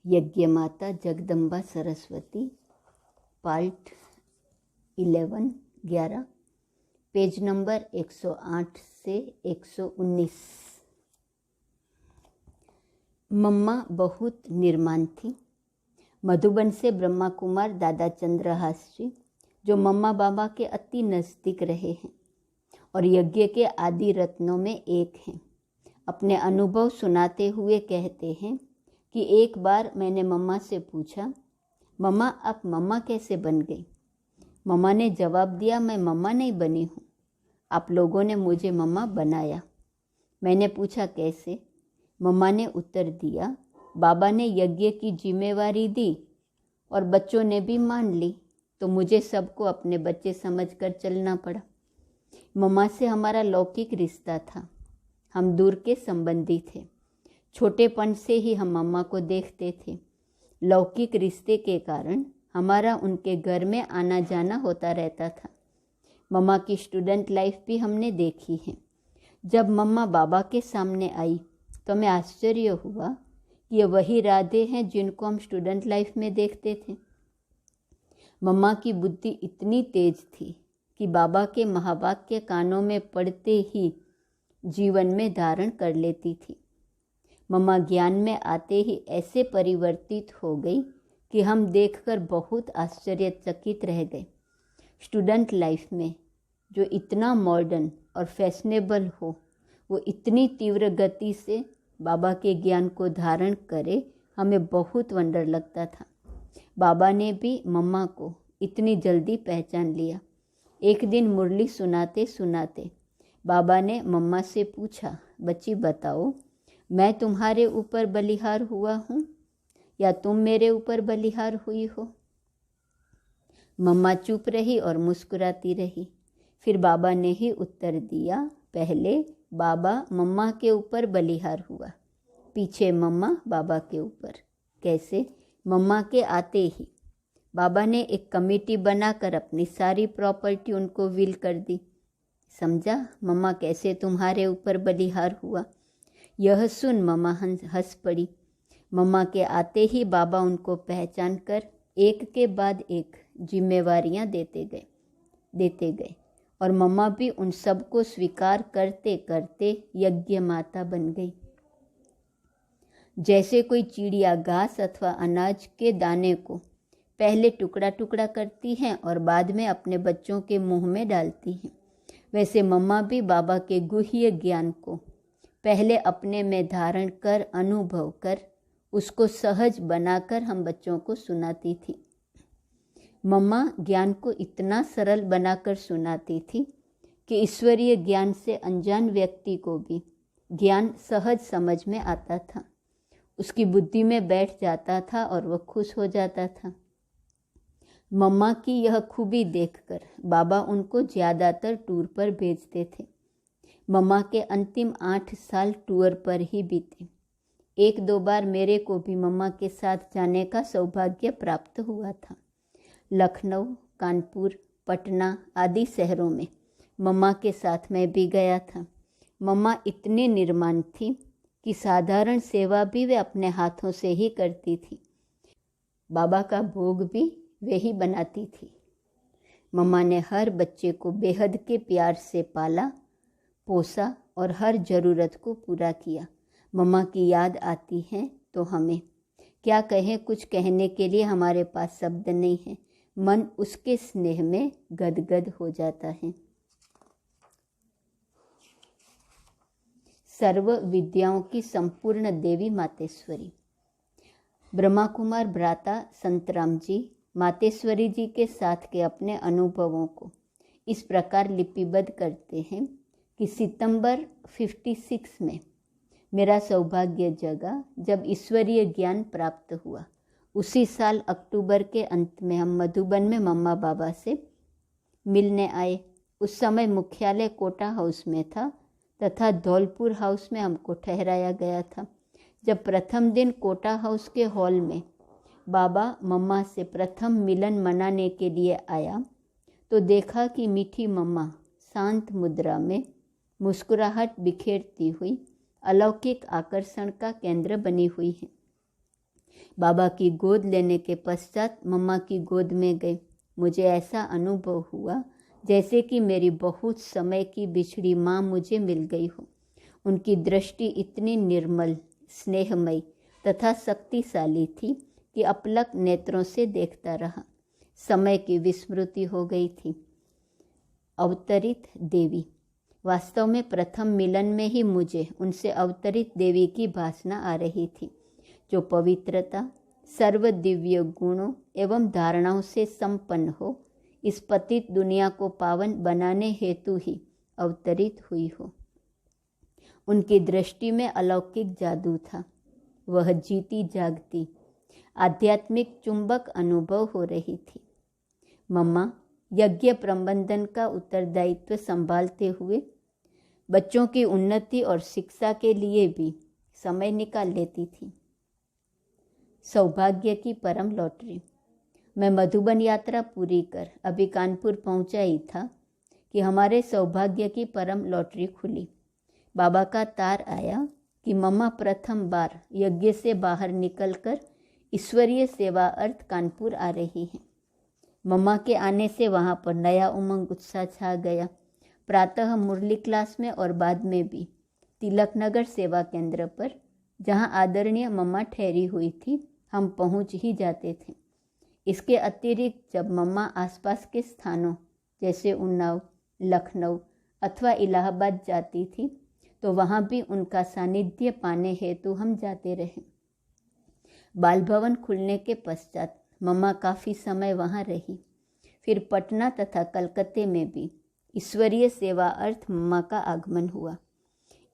यज्ञ माता Jagdamba Saraswati, part 11 page number 108 से 119। मम्मा बहुत निर्माण थी। मधुबन से ब्रह्मा कुमार दादा चंद्रहास जी, जो मम्मा बाबा के अति नज़दीक रहे हैं और यज्ञ के आदि रत्नों में एक हैं, अपने अनुभव सुनाते हुए कहते हैं कि एक बार मैंने मम्मा से पूछा, मम्मा आप मम्मा कैसे बन गई? मम्मा ने जवाब दिया, मैं मम्मा नहीं बनी हूँ, आप लोगों ने मुझे मम्मा बनाया। मैंने पूछा कैसे? मम्मा ने उत्तर दिया, बाबा ने यज्ञ की जिम्मेवारी दी और बच्चों ने भी मान ली, तो मुझे सबको अपने बच्चे समझकर चलना पड़ा। मम्मा से हमारा लौकिक रिश्ता था, हम दूर के संबंधी थे। छोटेपन से ही हम मम्मा को देखते थे। लौकिक रिश्ते के कारण हमारा उनके घर में आना जाना होता रहता था। मम्मा की स्टूडेंट लाइफ भी हमने देखी है। जब मम्मा बाबा के सामने आई तो हमें आश्चर्य हुआ कि ये वही राधे हैं जिनको हम स्टूडेंट लाइफ में देखते थे। मम्मा की बुद्धि इतनी तेज थी कि बाबा के महावाक्य कानों में पड़ते ही जीवन में धारण कर लेती थी। मम्मा ज्ञान में आते ही ऐसे परिवर्तित हो गई कि हम देखकर बहुत आश्चर्यचकित रह गए। स्टूडेंट लाइफ में जो इतना मॉडर्न और फैशनेबल हो, वो इतनी तीव्र गति से बाबा के ज्ञान को धारण करे, हमें बहुत वंडर लगता था। बाबा ने भी मम्मा को इतनी जल्दी पहचान लिया। एक दिन मुरली सुनाते सुनाते बाबा ने मम्मा से पूछा, बच्ची बताओ, मैं तुम्हारे ऊपर बलिहार हुआ हूँ या तुम मेरे ऊपर बलिहार हुई हो? मम्मा चुप रही और मुस्कुराती रही। फिर बाबा ने ही उत्तर दिया, पहले बाबा मम्मा के ऊपर बलिहार हुआ, पीछे मम्मा बाबा के ऊपर। कैसे? मम्मा के आते ही बाबा ने एक कमेटी बनाकर अपनी सारी प्रॉपर्टी उनको विल कर दी। समझा मम्मा कैसे तुम्हारे ऊपर बलिहार हुआ? यह सुन मम्मा हंस पड़ी। मम्मा के आते ही बाबा उनको पहचान कर एक के बाद एक जिम्मेवारियां देते गए और मम्मा भी उन सबको स्वीकार करते करते यज्ञ माता बन गई। जैसे कोई चिड़िया घास अथवा अनाज के दाने को पहले टुकड़ा टुकड़ा करती हैं और बाद में अपने बच्चों के मुंह में डालती हैं, वैसे मम्मा भी बाबा के गुह्य ज्ञान को पहले अपने में धारण कर अनुभव कर उसको सहज बनाकर हम बच्चों को सुनाती थी। मम्मा ज्ञान को इतना सरल बनाकर सुनाती थी कि ईश्वरीय ज्ञान से अनजान व्यक्ति को भी ज्ञान सहज समझ में आता था, उसकी बुद्धि में बैठ जाता था और वह खुश हो जाता था। मम्मा की यह खूबी देखकर बाबा उनको ज़्यादातर टूर पर भेजते थे। मम्मा के अंतिम 8 साल टूर पर ही बीते। एक दो बार मेरे को भी मम्मा के साथ जाने का सौभाग्य प्राप्त हुआ था। लखनऊ, कानपुर, पटना आदि शहरों में मम्मा के साथ मैं भी गया था। मम्मा इतनी निर्माण थी कि साधारण सेवा भी वे अपने हाथों से ही करती थी। बाबा का भोग भी वे ही बनाती थी। मम्मा ने हर बच्चे को बेहद के प्यार से पाला पोसा और हर ज़रूरत को पूरा किया। मम्मा की याद आती है तो हमें क्या कहें, कुछ कहने के लिए हमारे पास शब्द नहीं है। मन उसके स्नेह में गदगद हो जाता है। सर्व विद्याओं की संपूर्ण देवी मातेश्वरी। ब्रह्मा कुमार भ्राता संतराम जी मातेश्वरी जी के साथ के अपने अनुभवों को इस प्रकार लिपिबद्ध करते हैं कि सितंबर 56 में मेरा सौभाग्य जगा जब ईश्वरीय ज्ञान प्राप्त हुआ। उसी साल अक्टूबर के अंत में हम मधुबन में मम्मा बाबा से मिलने आए। उस समय मुख्यालय कोटा हाउस में था तथा धौलपुर हाउस में हमको ठहराया गया था। जब प्रथम दिन कोटा हाउस के हॉल में बाबा मम्मा से प्रथम मिलन मनाने के लिए आया तो देखा कि मीठी मम्मा शांत मुद्रा में मुस्कुराहट बिखेरती हुई अलौकिक आकर्षण का केंद्र बनी हुई है। बाबा की गोद लेने के पश्चात मम्मा की गोद में गए। मुझे ऐसा अनुभव हुआ जैसे कि मेरी बहुत समय की बिछड़ी माँ मुझे मिल गई हो। उनकी दृष्टि इतनी निर्मल, स्नेहमयी तथा शक्तिशाली थी कि अपलक नेत्रों से देखता रहा। समय की विस्मृति हो गई थी। अवतरित देवी। वास्तव में प्रथम मिलन में ही मुझे उनसे अवतरित देवी की भासना आ रही थी, जो पवित्रता, सर्व दिव्य गुणों एवं धारणाओं से संपन्न हो, इस पतित दुनिया को पावन बनाने हेतु ही अवतरित हुई हो। उनकी दृष्टि में अलौकिक जादू था। वह जीती जागती आध्यात्मिक चुंबक अनुभव हो रही थी। मम्मा यज्ञ प्रबंधन का उत्तरदायित्व संभालते हुए बच्चों की उन्नति और शिक्षा के लिए भी समय निकाल लेती थी। सौभाग्य की परम लॉटरी। मैं मधुबन यात्रा पूरी कर अभी कानपुर पहुंचा ही था कि हमारे सौभाग्य की परम लॉटरी खुली। बाबा का तार आया कि मम्मा प्रथम बार यज्ञ से बाहर निकलकर ईश्वरीय सेवा अर्थ कानपुर आ रही हैं। मम्मा के आने से वहाँ पर नया उमंग उत्साह छा गया। प्रातः मुरली क्लास में और बाद में भी तिलक नगर सेवा केंद्र पर, जहाँ आदरणीय मम्मा ठहरी हुई थी, हम पहुँच ही जाते थे। इसके अतिरिक्त जब मम्मा आसपास के स्थानों जैसे उन्नाव, लखनऊ अथवा इलाहाबाद जाती थी तो वहाँ भी उनका सानिध्य पाने हेतु हम जाते रहे। बाल भवन खुलने के पश्चात मम्मा काफ़ी समय वहाँ रही। फिर पटना तथा कलकत्ते में भी ईश्वरीय सेवा अर्थ मम्मा का आगमन हुआ।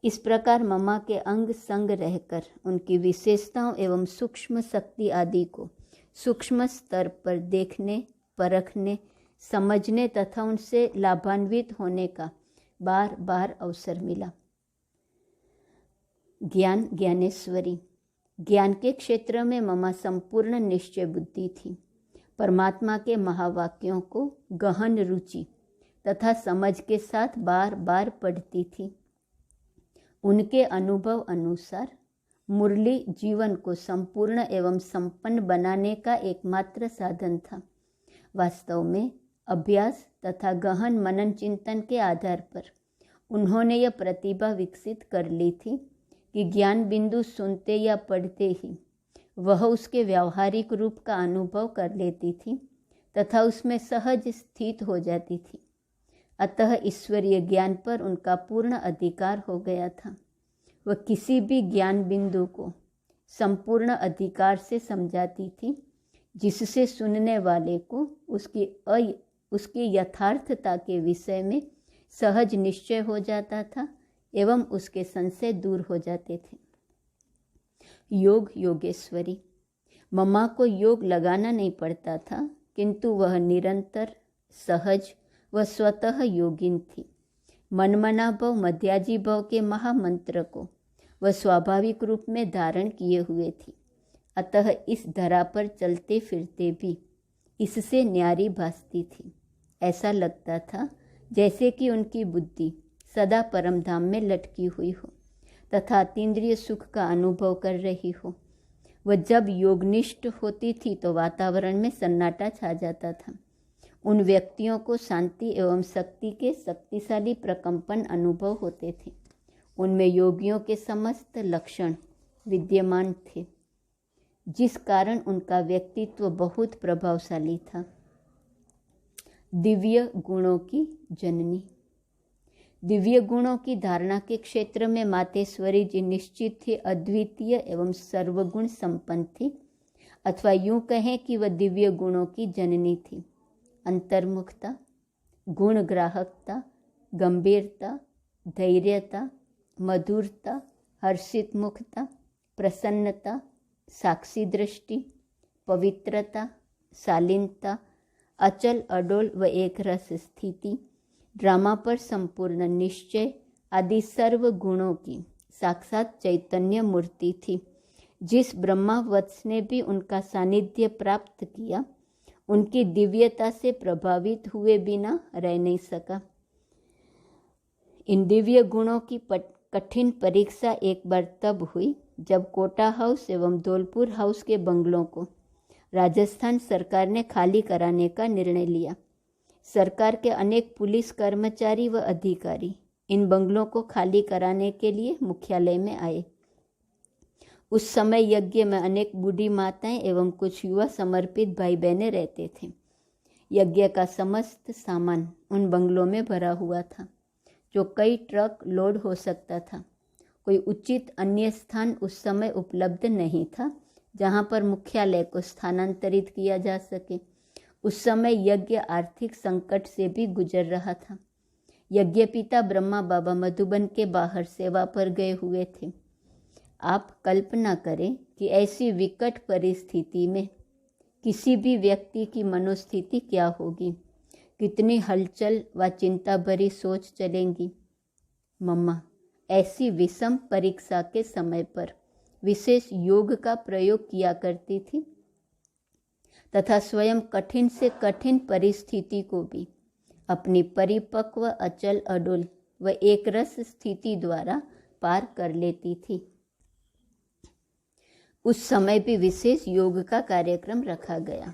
इस प्रकार मम्मा के अंग संग रहकर उनकी विशेषताओं एवं सूक्ष्म शक्ति आदि को सूक्ष्म स्तर पर देखने, परखने, समझने तथा उनसे लाभान्वित होने का बार बार अवसर मिला। ज्ञान ज्ञानेश्वरी। ज्ञान के क्षेत्र में मम्मा संपूर्ण निश्चय बुद्धि थी। परमात्मा के महावाक्यों को गहन रुचि तथा समझ के साथ बार बार पढ़ती थी। उनके अनुभव अनुसार मुरली जीवन को संपूर्ण एवं संपन्न बनाने का एकमात्र साधन था। वास्तव में अभ्यास तथा गहन मनन चिंतन के आधार पर उन्होंने यह प्रतिभा विकसित कर ली थी कि ज्ञान बिंदु सुनते या पढ़ते ही वह उसके व्यावहारिक रूप का अनुभव कर लेती थी तथा उसमें सहज स्थित हो जाती थी। अतः ईश्वरीय ज्ञान पर उनका पूर्ण अधिकार हो गया था। वह किसी भी ज्ञान बिंदु को संपूर्ण अधिकार से समझाती थी, जिससे सुनने वाले को उसकी यथार्थता के विषय में सहज निश्चय हो जाता था एवं उसके संशय दूर हो जाते थे। योग योगेश्वरी। मम्मा को योग लगाना नहीं पड़ता था, किंतु वह निरंतर, सहज व स्वतः योगिन थी। मनमना भव मध्याजी भव के महामंत्र को वह स्वाभाविक रूप में धारण किए हुए थी। अतः इस धरा पर चलते फिरते भी इससे न्यारी भासती थी। ऐसा लगता था जैसे कि उनकी बुद्धि सदा परमधाम में लटकी हुई हो तथा अतीन्द्रिय सुख का अनुभव कर रही हो। वह जब योगनिष्ठ होती थी तो वातावरण में सन्नाटा छा जाता था। उन व्यक्तियों को शांति एवं शक्ति के शक्तिशाली प्रकंपन अनुभव होते थे। उनमें योगियों के समस्त लक्षण विद्यमान थे, जिस कारण उनका व्यक्तित्व बहुत प्रभावशाली था। दिव्य गुणों की जननी। दिव्य गुणों की धारणा के क्षेत्र में मातेश्वरी जी निश्चित ही अद्वितीय एवं सर्वगुण संपन्न थी, अथवा यूं कहें कि वह दिव्य गुणों की जननी थी। अंतर्मुखता, गुण ग्राहकता, गंभीरता, धैर्यता, मधुरता, हर्षित मुखता, प्रसन्नता, साक्षी दृष्टि, पवित्रता, शालीनता, अचल अडोल व एक रस स्थिति, ड्रामा पर संपूर्ण निश्चय आदि सर्व गुणों की साक्षात चैतन्य मूर्ति थी। जिस ब्रह्मा वत्स ने भी उनका सानिध्य प्राप्त किया, उनकी दिव्यता से प्रभावित हुए बिना रह नहीं सका। इन दिव्य गुणों की कठिन परीक्षा एक बार तब हुई जब कोटा हाउस एवं धौलपुर हाउस के बंगलों को राजस्थान सरकार ने खाली कराने का निर्णय लिया। सरकार के अनेक पुलिस कर्मचारी व अधिकारी इन बंगलों को खाली कराने के लिए मुख्यालय में आए। उस समय यज्ञ में अनेक बूढ़ी माताएं एवं कुछ युवा समर्पित भाई बहनें रहते थे। यज्ञ का समस्त सामान उन बंगलों में भरा हुआ था, जो कई ट्रक लोड हो सकता था। कोई उचित अन्य स्थान उस समय उपलब्ध नहीं था जहां पर मुख्यालय को स्थानांतरित किया जा सके। उस समय यज्ञ आर्थिक संकट से भी गुजर रहा था। यज्ञ पिता ब्रह्मा बाबा मधुबन के बाहर सेवा पर गए हुए थे। आप कल्पना करें कि ऐसी विकट परिस्थिति में किसी भी व्यक्ति की मनोस्थिति क्या होगी, कितनी हलचल व चिंता भरी सोच चलेंगी। मम्मा ऐसी विषम परीक्षा के समय पर विशेष योग का प्रयोग किया करती थी तथा स्वयं कठिन से कठिन परिस्थिति को भी अपनी परिपक्व, अचल, अडोल व एकरस स्थिति द्वारा पार कर लेती थी। उस समय भी विशेष योग का कार्यक्रम रखा गया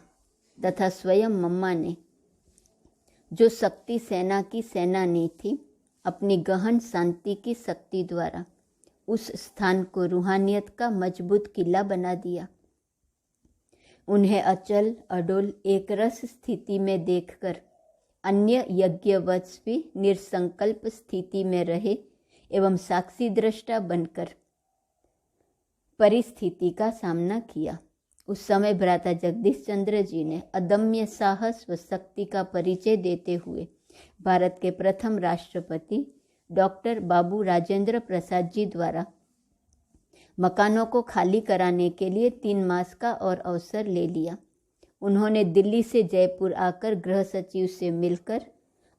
तथा स्वयं मम्मा ने, जो शक्ति सेना की सेनानी थी, अपनी गहन शांति की शक्ति द्वारा उस स्थान को रूहानियत का मजबूत किला बना दिया। उन्हें अचल, अडोल, एकरस स्थिति में देखकर अन्य यज्ञवत्स भी निरसंकल्प स्थिति में रहे एवं साक्षी दृष्टा बनकर परिस्थिति का सामना किया। उस समय भ्राता जगदीश चंद्र जी ने अदम्य साहस व शक्ति का परिचय देते हुए भारत के प्रथम राष्ट्रपति डॉक्टर बाबू राजेंद्र प्रसाद जी द्वारा मकानों को खाली कराने के लिए 3 मास का और अवसर ले लिया। उन्होंने दिल्ली से जयपुर आकर गृह सचिव से मिलकर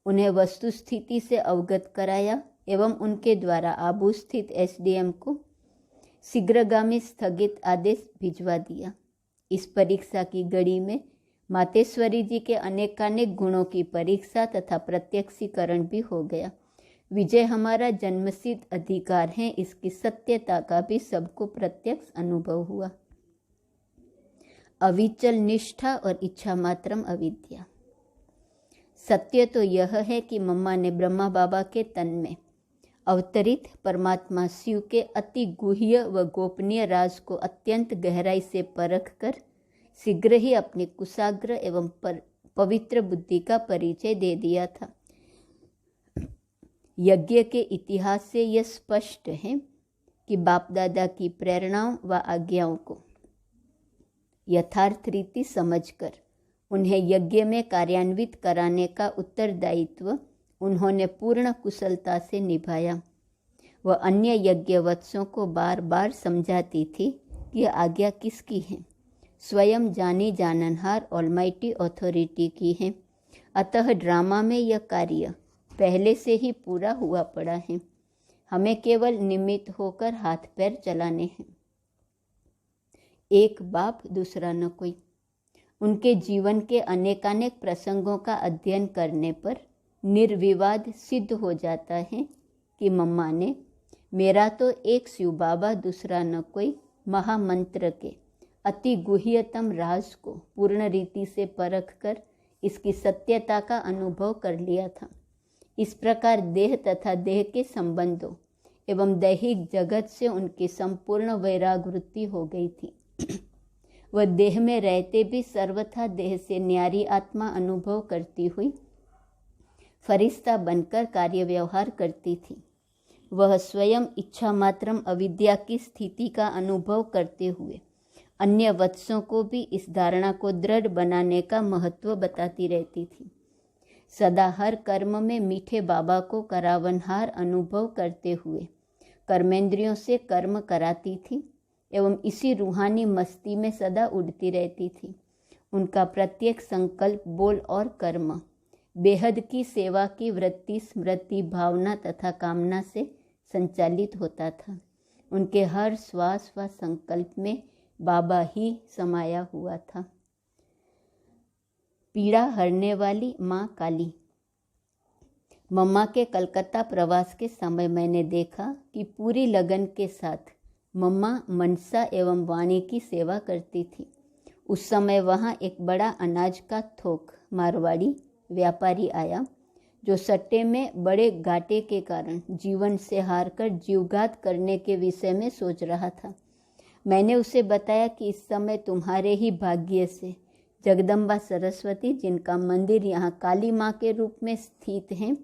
उन्हें वस्तुस्थिति से अवगत कराया एवं उनके द्वारा आबू स्थित एसडीएम को शीघ्रगामी स्थगित आदेश भिजवा दिया। इस परीक्षा की घड़ी में मातेश्वरी जी के अनेकानेक गुणों की परीक्षा तथा प्रत्यक्षीकरण भी हो गया। विजय हमारा जन्मसिद्ध अधिकार है, इसकी सत्यता का भी सबको प्रत्यक्ष अनुभव हुआ। अविचल निष्ठा और इच्छा मात्रम अविद्या। सत्य तो यह है कि मम्मा ने ब्रह्मा बाबा के तन में अवतरित परमात्मा शिव के अति गुह्य व गोपनीय राज को अत्यंत गहराई से परख कर शीघ्र ही अपनी कुशाग्र एवं पवित्र बुद्धि का परिचय दे दिया था। यज्ञ के इतिहास से यह स्पष्ट है कि बाप दादा की प्रेरणाओं व आज्ञाओं को यथार्थ रीति समझकर उन्हें यज्ञ में कार्यान्वित कराने का उत्तरदायित्व उन्होंने पूर्ण कुशलता से निभाया। वह अन्य यज्ञवत्सों को बार बार समझाती थी कि आज्ञा किसकी है, स्वयं जानी जाननहार ऑलमाइटी अथॉरिटी की है। अतः ड्रामा में यह कार्य पहले से ही पूरा हुआ पड़ा है, हमें केवल निमित्त होकर हाथ पैर चलाने हैं। एक बाप दूसरा न कोई। उनके जीवन के अनेकानेक प्रसंगों का अध्ययन करने पर निर्विवाद सिद्ध हो जाता है कि मम्मा ने मेरा तो एक शिव बाबा दूसरा न कोई महामंत्र के अति गुह्यतम राज को पूर्ण रीति से परख कर इसकी सत्यता का अनुभव कर लिया था। इस प्रकार देह तथा देह के संबंधों एवं दैहिक जगत से उनकी संपूर्ण वैराग्वृत्ति हो गई थी। वह देह में रहते भी सर्वथा देह से न्यारी आत्मा अनुभव करती हुई फरिश्ता बनकर कार्य व्यवहार करती थी। वह स्वयं इच्छा मात्रम अविद्या की स्थिति का अनुभव करते हुए अन्य वत्सों को भी इस धारणा को दृढ़ बनाने का महत्व बताती रहती थी। सदा हर कर्म में मीठे बाबा को करावनहार अनुभव करते हुए कर्मेंद्रियों से कर्म कराती थी एवं इसी रूहानी मस्ती में सदा उड़ती रहती थी। उनका प्रत्येक संकल्प, बोल और कर्म बेहद की सेवा की वृत्ति, स्मृति, भावना तथा कामना से संचालित होता था। उनके हर श्वास व संकल्प में बाबा ही समाया हुआ था। पीड़ा हरने वाली माँ काली। मम्मा के कलकत्ता प्रवास के समय मैंने देखा कि पूरी लगन के साथ मम्मा मनसा एवं वाणी की सेवा करती थी। उस समय वहाँ एक बड़ा अनाज का थोक मारवाड़ी व्यापारी आया, जो सट्टे में बड़े घाटे के कारण जीवन से हारकर जीवघात करने के विषय में सोच रहा था। मैंने उसे बताया कि इस समय तुम्हारे ही भाग्य से जगदम्बा सरस्वती, जिनका मंदिर यहाँ काली माँ के रूप में स्थित है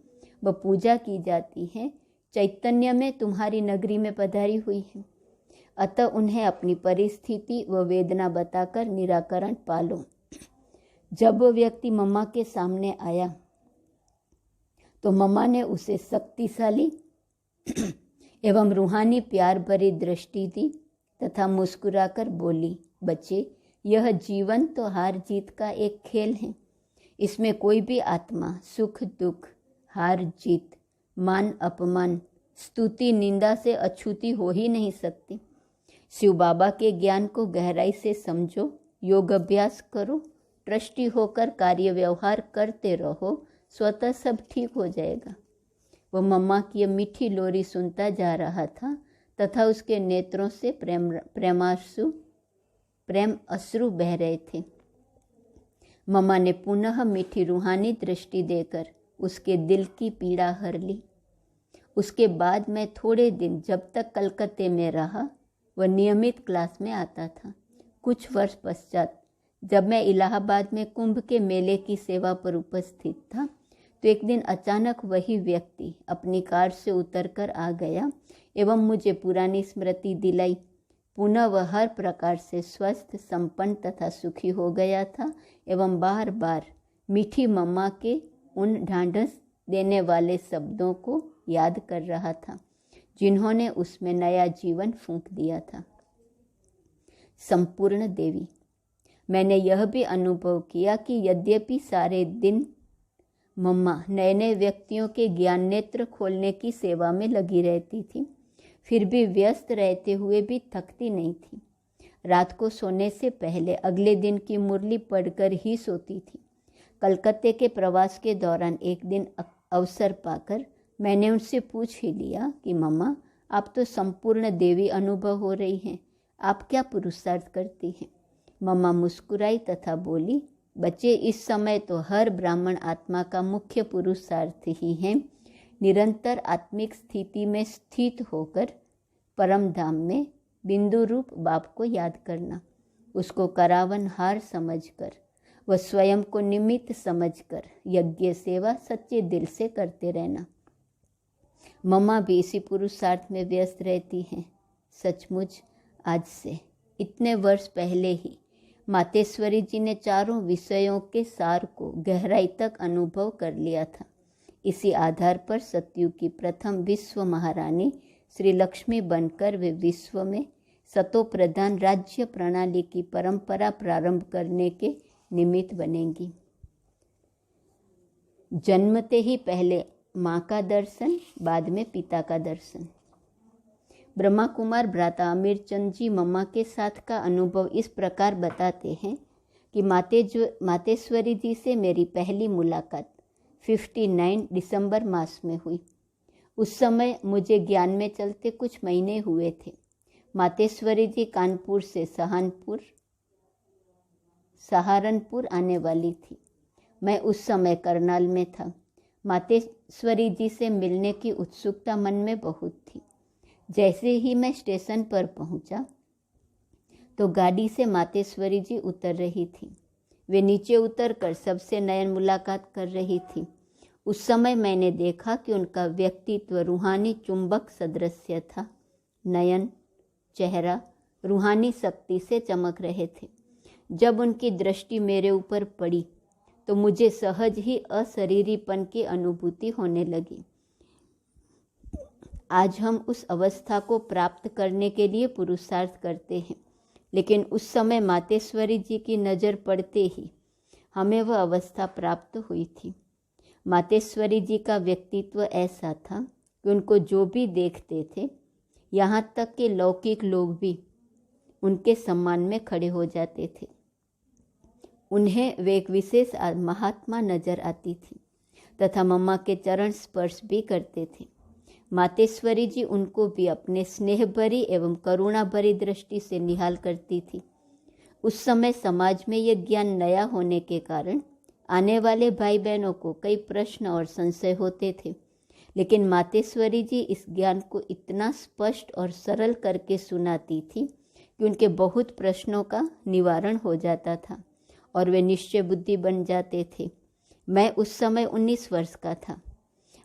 व पूजा की जाती है, चैतन्य में तुम्हारी नगरी में पधारी हुई है। अतः उन्हें अपनी परिस्थिति व वेदना बताकर निराकरण पालो। जब वो व्यक्ति मम्मा के सामने आया तो मम्मा ने उसे शक्तिशाली एवं रूहानी प्यार भरी दृष्टि दी तथा मुस्कुराकर बोली, बच्चे, यह जीवन तो हार जीत का एक खेल है। इसमें कोई भी आत्मा सुख दुख, हार जीत, मान अपमान, स्तुति निंदा से अछूती हो ही नहीं सकती। शिव बाबा के ज्ञान को गहराई से समझो, योग अभ्यास करो, ट्रस्टी होकर कार्य व्यवहार करते रहो, स्वतः सब ठीक हो जाएगा। वह मम्मा की यह मीठी लोरी सुनता जा रहा था तथा उसके नेत्रों से प्रेम अश्रु बह रहे थे। मम्मा ने पुनः मीठी रूहानी दृष्टि देकर उसके दिल की पीड़ा हर ली। उसके बाद मैं थोड़े दिन जब तक कलकत्ते में रहा, वह नियमित क्लास में आता था। कुछ वर्ष पश्चात जब मैं इलाहाबाद में कुंभ के मेले की सेवा पर उपस्थित था, तो एक दिन अचानक वही व्यक्ति अपनी कार से उतरकर आ गया एवं मुझे पुरानी स्मृति दिलाई। पुनः वह हर प्रकार से स्वस्थ, संपन्न तथा सुखी हो गया था एवं बार बार मीठी मम्मा के उन ढांढस देने वाले शब्दों को याद कर रहा था, जिन्होंने उसमें नया जीवन फूंक दिया था। संपूर्ण देवी। मैंने यह भी अनुभव किया कि यद्यपि सारे दिन मम्मा नए नए व्यक्तियों के ज्ञान नेत्र खोलने की सेवा में लगी रहती थी, फिर भी व्यस्त रहते हुए भी थकती नहीं थी। रात को सोने से पहले अगले दिन की मुरली पढ़कर ही सोती थी। कलकत्ते के प्रवास के दौरान एक दिन अवसर पाकर मैंने उनसे पूछ ही लिया कि मम्मा, आप तो संपूर्ण देवी अनुभव हो रही हैं, आप क्या पुरुषार्थ करती हैं? मम्मा मुस्कुराई तथा बोली, बच्चे, इस समय तो हर ब्राह्मण आत्मा का मुख्य पुरुषार्थ ही है निरंतर आत्मिक स्थिति में स्थित होकर परम धाम में बिंदु रूप बाप को याद करना, उसको करावन हार समझकर व स्वयं को निमित्त समझकर यज्ञ सेवा सच्चे दिल से करते रहना। मम्मा भी इसी पुरुषार्थ में व्यस्त रहती हैं। सचमुच आज से इतने वर्ष पहले ही मातेश्वरी जी ने चारों विषयों के सार को गहराई तक अनुभव कर लिया था। इसी आधार पर सतयुग की प्रथम विश्व महारानी श्री लक्ष्मी बनकर वे विश्व में सतो प्रधान राज्य प्रणाली की परंपरा प्रारंभ करने के निमित्त बनेंगी। जन्मते ही पहले माँ का दर्शन, बाद में पिता का दर्शन। ब्रह्मा कुमार भ्राता अमीर चंद जी मम्मा के साथ का अनुभव इस प्रकार बताते हैं कि मातेश्वरी जी से मेरी पहली मुलाकात 59 दिसंबर मास में हुई। उस समय मुझे ज्ञान में चलते कुछ महीने हुए थे। मातेश्वरी जी कानपुर से सहारनपुर आने वाली थी। मैं उस समय करनाल में था। मातेश्वरी जी से मिलने की उत्सुकता मन में बहुत थी। जैसे ही मैं स्टेशन पर पहुंचा तो गाड़ी से मातेश्वरी जी उतर रही थी। वे नीचे उतरकर सबसे नयन मुलाकात कर रही थी। उस समय मैंने देखा कि उनका व्यक्तित्व रूहानी चुंबक सदृश था। नयन, चेहरा रूहानी शक्ति से चमक रहे थे। जब उनकी दृष्टि मेरे ऊपर पड़ी तो मुझे सहज ही अशरीरीपन की अनुभूति होने लगी। आज हम उस अवस्था को प्राप्त करने के लिए पुरुषार्थ करते हैं, लेकिन उस समय मातेश्वरी जी की नज़र पड़ते ही हमें वह अवस्था प्राप्त हुई थी। मातेश्वरी जी का व्यक्तित्व ऐसा था कि उनको जो भी देखते थे, यहाँ तक कि लौकिक लोग भी उनके सम्मान में खड़े हो जाते थे। उन्हें वे एक विशेष महात्मा नजर आती थी। तथा मम्मा के चरण स्पर्श भी करते थे। मातेश्वरी जी उनको भी अपने स्नेह भरी एवं करुणा भरी दृष्टि से निहाल करती थी। उस समय समाज में यह ज्ञान नया होने के कारण आने वाले भाई बहनों को कई प्रश्न और संशय होते थे, लेकिन मातेश्वरी जी इस ज्ञान को इतना स्पष्ट और सरल करके सुनाती थी कि उनके बहुत प्रश्नों का निवारण हो जाता था और वे निश्चय बुद्धि बन जाते थे। मैं उस समय 19 वर्ष का था।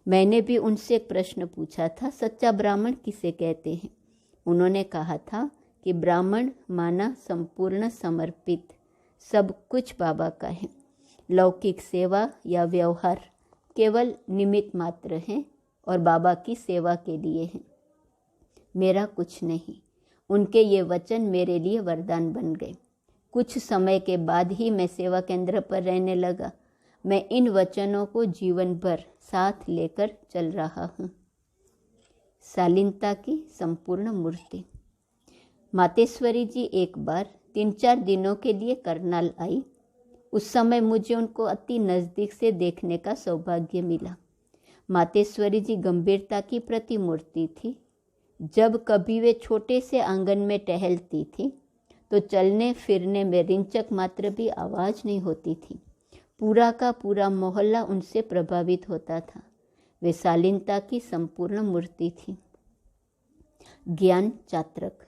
मैंने भी उनसे एक प्रश्न पूछा था, सच्चा ब्राह्मण किसे कहते हैं? उन्होंने कहा था कि ब्राह्मण माना संपूर्ण समर्पित, सब कुछ बाबा का है। लौकिक सेवा या व्यवहार केवल निमित्त मात्र हैं और बाबा की सेवा के लिए हैं, मेरा कुछ नहीं। उनके ये वचन मेरे लिए वरदान बन गए। कुछ समय के बाद ही मैं सेवा केंद्र पर रहने लगा। मैं इन वचनों को जीवन भर साथ लेकर चल रहा हूँ। शालीनता की संपूर्ण मूर्ति। मातेश्वरी जी एक बार 3-4 दिनों के लिए करनाल आई। उस समय मुझे उनको अति नज़दीक से देखने का सौभाग्य मिला। मातेश्वरी जी गंभीरता की प्रतिमूर्ति थी। जब कभी वे छोटे से आंगन में टहलती थी तो चलने फिरने में रिंचक मात्र भी आवाज़ नहीं होती थी। पूरा का पूरा मोहल्ला उनसे प्रभावित होता था। वे शालीनता की संपूर्ण मूर्ति थी। ज्ञान चात्रक।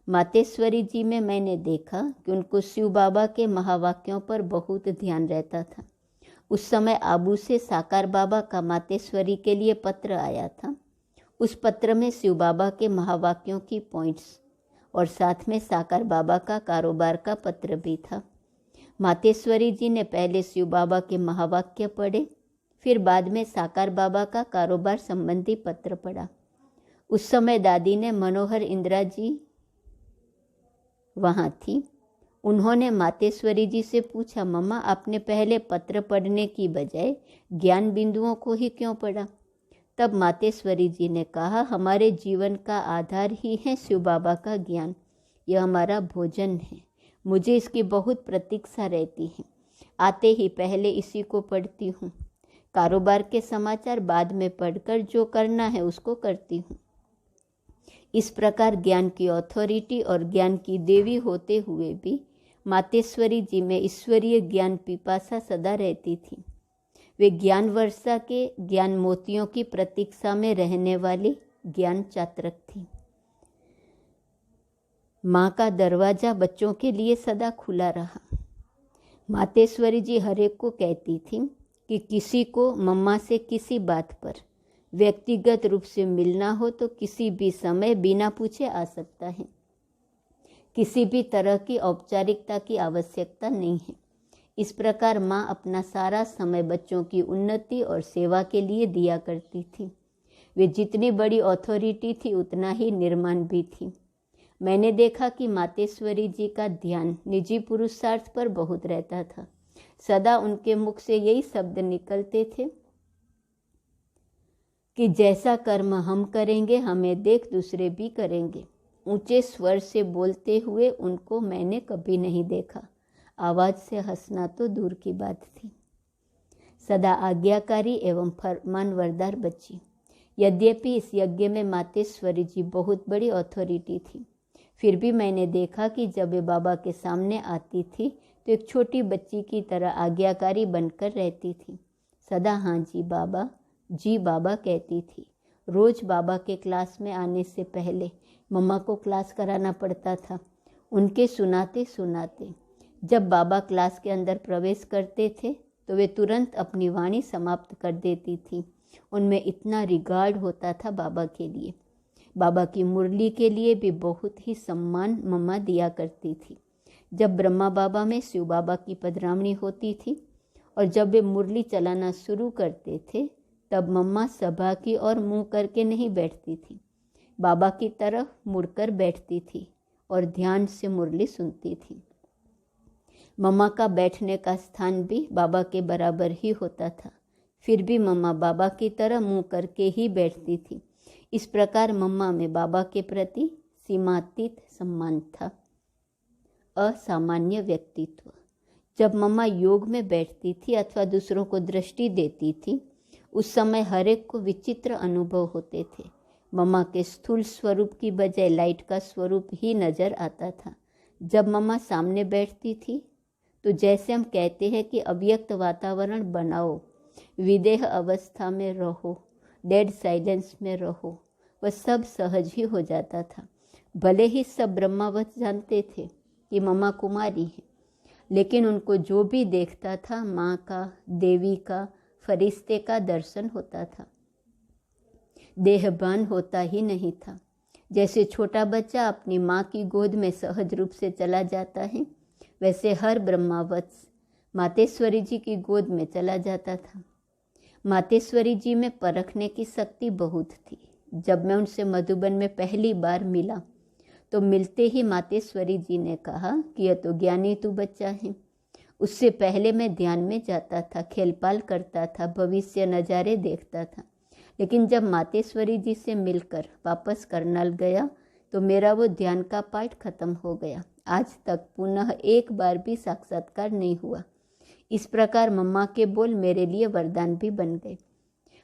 मातेश्वरी जी में मैंने देखा कि उनको शिव बाबा के महावाक्यों पर बहुत ध्यान रहता था। उस समय आबू से साकार बाबा का मातेश्वरी के लिए पत्र आया था। उस पत्र में शिव बाबा के महावाक्यों की पॉइंट्स और साथ में साकार बाबा का कारोबार का पत्र भी था। मातेश्वरी जी ने पहले शिव बाबा के महावाक्य पढ़े, फिर बाद में साकार बाबा का कारोबार संबंधी पत्र पढ़ा। उस समय दादी ने मनोहर इंदिरा जी वहाँ थी। उन्होंने मातेश्वरी जी से पूछा, मम्मा आपने पहले पत्र पढ़ने की बजाय ज्ञान बिंदुओं को ही क्यों पढ़ा? तब मातेश्वरी जी ने कहा, हमारे जीवन का आधार ही है शिव बाबा का ज्ञान। यह हमारा भोजन है। मुझे इसकी बहुत प्रतीक्षा रहती है। आते ही पहले इसी को पढ़ती हूँ। कारोबार के समाचार बाद में पढ़कर जो करना है उसको करती हूँ। इस प्रकार ज्ञान की अथॉरिटी और ज्ञान की देवी होते हुए भी मातेश्वरी जी में ईश्वरीय ज्ञान पिपासा सदा रहती थी। वे ज्ञान वर्षा के ज्ञान मोतियों की प्रतीक्षा में रहने वाली ज्ञान चात्रक थी। माँ का दरवाजा बच्चों के लिए सदा खुला रहा। मातेश्वरी जी हरेक को कहती थी कि किसी को मम्मा से किसी बात पर व्यक्तिगत रूप से मिलना हो तो किसी भी समय बिना पूछे आ सकता है। किसी भी तरह की औपचारिकता की आवश्यकता नहीं है। इस प्रकार माँ अपना सारा समय बच्चों की उन्नति और सेवा के लिए दिया करती थी। वे जितनी बड़ी अथॉरिटी थी उतना ही निर्माण भी थी। मैंने देखा कि मातेश्वरी जी का ध्यान निजी पुरुषार्थ पर बहुत रहता था। सदा उनके मुख से यही शब्द निकलते थे कि जैसा कर्म हम करेंगे हमें देख दूसरे भी करेंगे। ऊंचे स्वर से बोलते हुए उनको मैंने कभी नहीं देखा। आवाज़ से हंसना तो दूर की बात थी। सदा आज्ञाकारी एवं फरमानवरदार बच्ची। यद्यपि इस यज्ञ में मातेश्वरी जी बहुत बड़ी अथॉरिटी थी, फिर भी मैंने देखा कि जब वे बाबा के सामने आती थी तो एक छोटी बच्ची की तरह आज्ञाकारी बनकर रहती थी। सदा हाँ जी बाबा कहती थी। रोज़ बाबा के क्लास में आने से पहले मम्मा को क्लास कराना पड़ता था। उनके सुनाते सुनाते जब बाबा क्लास के अंदर प्रवेश करते थे तो वे तुरंत अपनी वाणी समाप्त कर देती थी। उनमें इतना रिगार्ड होता था बाबा के लिए। बाबा की मुरली के लिए भी बहुत ही सम्मान मम्मा दिया करती थी। जब ब्रह्मा बाबा में शिव बाबा की पधरावनी होती थी और जब वे मुरली चलाना शुरू करते थे तब मम्मा सभा की ओर मुंह करके नहीं बैठती थी, बाबा की तरफ मुड़कर बैठती थी और ध्यान से मुरली सुनती थी। मम्मा का बैठने का स्थान भी बाबा के बराबर ही होता था, फिर भी मम्मा बाबा की तरह मुंह करके ही बैठती थी। इस प्रकार मम्मा में बाबा के प्रति सीमातीत सम्मान था। असामान्य व्यक्तित्व। जब मम्मा योग में बैठती थी अथवा दूसरों को दृष्टि देती थी उस समय हर एक को विचित्र अनुभव होते थे। मम्मा के स्थूल स्वरूप की बजाय लाइट का स्वरूप ही नजर आता था। जब मम्मा सामने बैठती थी तो जैसे हम कहते हैं कि अव्यक्त वातावरण बनाओ, विदेह अवस्था में रहो, डेड साइलेंस में रहो, वह सब सहज ही हो जाता था। भले ही सब ब्रह्मावत जानते थे कि मम्मा कुमारी है, लेकिन उनको जो भी देखता था माँ का, देवी का, फरिश्ते का दर्शन होता था। देहभान होता ही नहीं था। जैसे छोटा बच्चा अपनी माँ की गोद में सहज रूप से चला जाता है, वैसे हर ब्रह्मावत्स मातेश्वरी जी की गोद में चला जाता था। मातेश्वरी जी में परखने की शक्ति बहुत थी। जब मैं उनसे मधुबन में पहली बार मिला तो मिलते ही मातेश्वरी जी ने कहा कि यह तो ज्ञानी तू बच्चा है। उससे पहले मैं ध्यान में जाता था, खेलपाल करता था, भविष्य नज़ारे देखता था, लेकिन जब मातेश्वरी जी से मिलकर वापस करनाल गया तो मेरा वो ध्यान का पाठ खत्म हो गया। आज तक पुनः एक बार भी साक्षात्कार नहीं हुआ। इस प्रकार मम्मा के बोल मेरे लिए वरदान भी बन गए।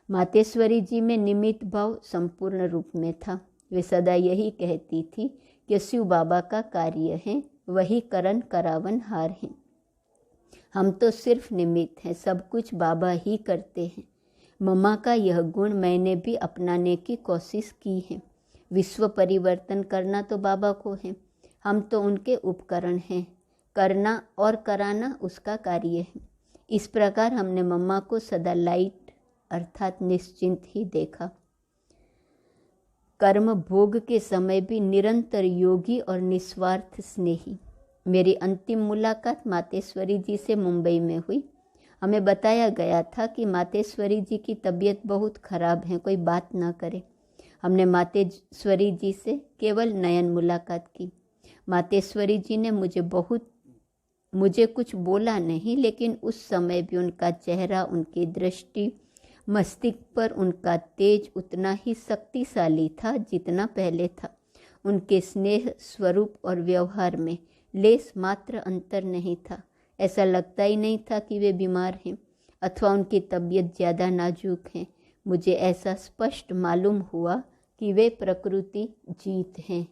मातेश्वरी जी में निमित्त भाव संपूर्ण रूप में था। वे सदा यही कहती थी कि शिव बाबा का कार्य है, वही करण करावन हार है। हम तो सिर्फ निमित्त हैं, सब कुछ बाबा ही करते हैं। मम्मा का यह गुण मैंने भी अपनाने की कोशिश की है। विश्व परिवर्तन करना तो बाबा को है, हम तो उनके उपकरण हैं। करना और कराना उसका कार्य है। इस प्रकार हमने मम्मा को सदा लाइट अर्थात निश्चिंत ही देखा। कर्म भोग के समय भी निरंतर योगी और निस्वार्थ स्नेही। मेरी अंतिम मुलाकात मातेश्वरी जी से मुंबई में हुई। हमें बताया गया था कि मातेश्वरी जी की तबीयत बहुत खराब है, कोई बात ना करे। हमने मातेश्वरी जी से केवल नयन मुलाकात की। मातेश्वरी जी ने मुझे कुछ बोला नहीं, लेकिन उस समय भी उनका चेहरा, उनकी दृष्टि, मस्तिष्क पर उनका तेज उतना ही शक्तिशाली था जितना पहले था। उनके स्नेह, स्वरूप और व्यवहार में लेस मात्र अंतर नहीं था। ऐसा लगता ही नहीं था कि वे बीमार हैं अथवा उनकी तबीयत ज़्यादा नाजुक है। मुझे ऐसा स्पष्ट मालूम हुआ कि वे प्रकृति जीत हैं।